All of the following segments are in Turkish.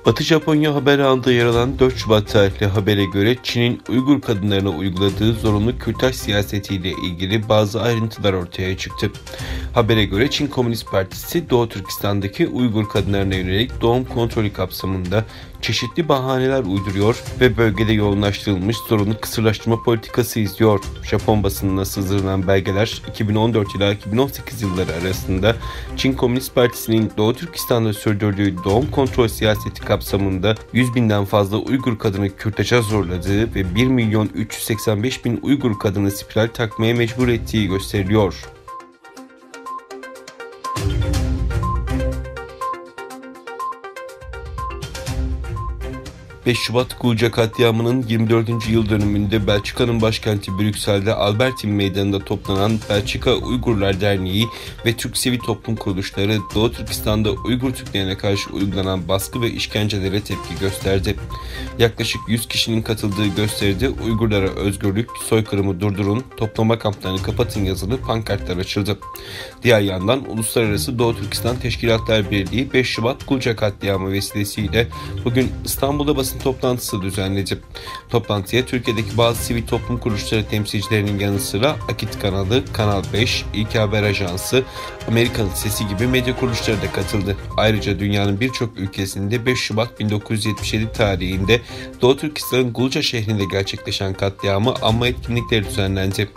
Batı Japonya haber ağında yer alan 4 Şubat tarihli habere göre Çin'in Uygur kadınlarına uyguladığı zorunlu kürtaj siyasetiyle ilgili bazı ayrıntılar ortaya çıktı. Habere göre Çin Komünist Partisi Doğu Türkistan'daki Uygur kadınlarına yönelik doğum kontrolü kapsamında çeşitli bahaneler uyduruyor ve bölgede yoğunlaştırılmış zorunlu kısırlaştırma politikası izliyor. Japon basınına sızdırılan belgeler 2014 ila 2018 yılları arasında Çin Komünist Partisi'nin Doğu Türkistan'da sürdürdüğü doğum kontrol siyaseti kapsamında 100 binden fazla Uygur kadını kürtaja zorladığı ve 1.385.000 Uygur kadını spiral takmaya mecbur ettiği gösteriliyor. 5 Şubat Gulca katliamının 24. yıl dönümünde Belçika'nın başkenti Brüksel'de Albertin Meydanı'nda toplanan Belçika Uygurlar Derneği ve Türk sivil toplum kuruluşları Doğu Türkistan'da Uygur Türklerine karşı uygulanan baskı ve işkencelere tepki gösterdi. Yaklaşık 100 kişinin katıldığı gösteride Uygurlara özgürlük, soykırımı durdurun, toplama kamplarını kapatın yazılı pankartlar açıldı. Diğer yandan Uluslararası Doğu Türkistan Teşkilatlar Birliği 5 Şubat Gulca katliamı vesilesiyle bugün İstanbul'da basın toplantısı düzenledi. Toplantıya Türkiye'deki bazı sivil toplum kuruluşları temsilcilerinin yanı sıra Akit kanalı, Kanal 5, İlk Haber Ajansı, Amerikan Sesi gibi medya kuruluşları da katıldı. Ayrıca dünyanın birçok ülkesinde 5 Şubat 1977 tarihinde Doğu Türkistan'ın Gulca şehrinde gerçekleşen katliamı anma etkinlikleri düzenlendi.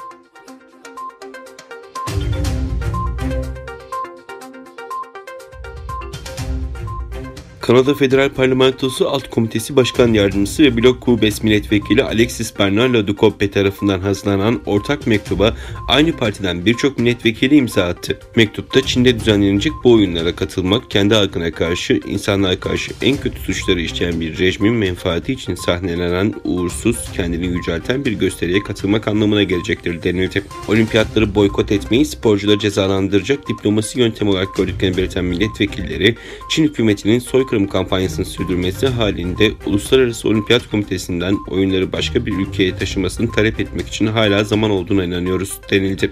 Kanada Federal Parlamentosu Alt Komitesi Başkan Yardımcısı ve Blok Quebec Milletvekili Alexis Bernard Laducoppe tarafından hazırlanan ortak mektuba aynı partiden birçok milletvekili imza attı. Mektupta Çin'de düzenlenecek bu oyunlara katılmak, kendi halkına karşı, insanlığa karşı en kötü suçları işleyen bir rejimin menfaati için sahnelenen uğursuz, kendini yücelten bir gösteriye katılmak anlamına gelecektir denildi. Olimpiyatları boykot etmeyi sporcuları cezalandıracak diplomasi yöntemi olarak gördüklerini belirten milletvekilleri, Çin hükümetinin soykırım kampanyasını sürdürmesi halinde Uluslararası Olimpiyat Komitesi'nden oyunları başka bir ülkeye taşımasını talep etmek için hala zaman olduğuna inanıyoruz denildi.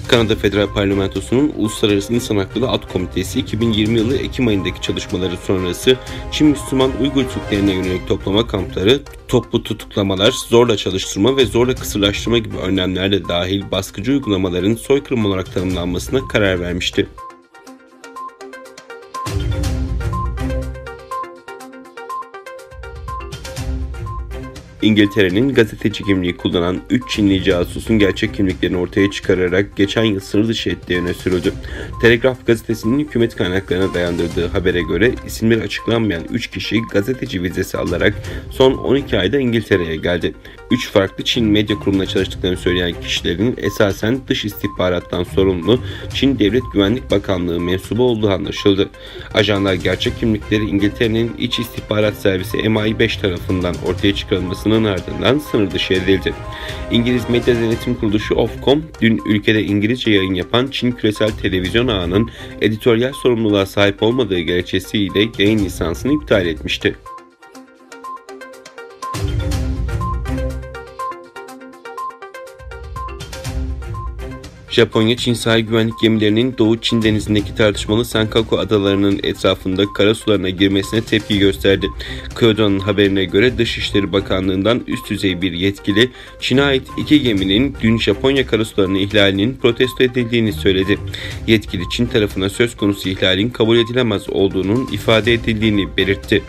Kanada Federal Parlamentosu'nun Uluslararası İnsan Hakları Alt Komitesi 2020 yılı Ekim ayındaki çalışmaları sonrası Çin Müslüman Uygur Türklerine yönelik toplama kampları, toplu tutuklamalar, zorla çalıştırma ve zorla kısırlaştırma gibi önlemlerle dahil baskıcı uygulamaların soykırım olarak tanımlanmasına karar vermişti. İngiltere'nin gazeteci kimliği kullanan 3 Çinli casusun gerçek kimliklerini ortaya çıkararak geçen yıl sınır dışı ettiği öne sürüldü. Telegraf gazetesinin hükümet kaynaklarına dayandırdığı habere göre isimleri açıklanmayan 3 kişi gazeteci vizesi alarak son 12 ayda İngiltere'ye geldi. 3 farklı Çin medya kurumuna çalıştıklarını söyleyen kişilerin esasen dış istihbarattan sorumlu Çin Devlet Güvenlik Bakanlığı mensubu olduğu anlaşıldı. Ajanlar gerçek kimlikleri İngiltere'nin İç İstihbarat Servisi MI5 tarafından ortaya çıkarılmasının ardından sınır dışı edildi. İngiliz medya denetim kuruluşu Ofcom, dün ülkede İngilizce yayın yapan Çin küresel televizyon ağının editoryal sorumluluğa sahip olmadığı gerekçesiyle yayın lisansını iptal etmişti. Japonya-Çin sahil güvenlik gemilerinin Doğu Çin denizindeki tartışmalı Senkaku adalarının etrafında karasularına girmesine tepki gösterdi. Kyodo'nun haberine göre Dışişleri Bakanlığı'ndan üst düzey bir yetkili, Çin'e ait 2 geminin dün Japonya karasularını ihlalinin protesto edildiğini söyledi. Yetkili Çin tarafına söz konusu ihlalin kabul edilemez olduğunun ifade edildiğini belirtti.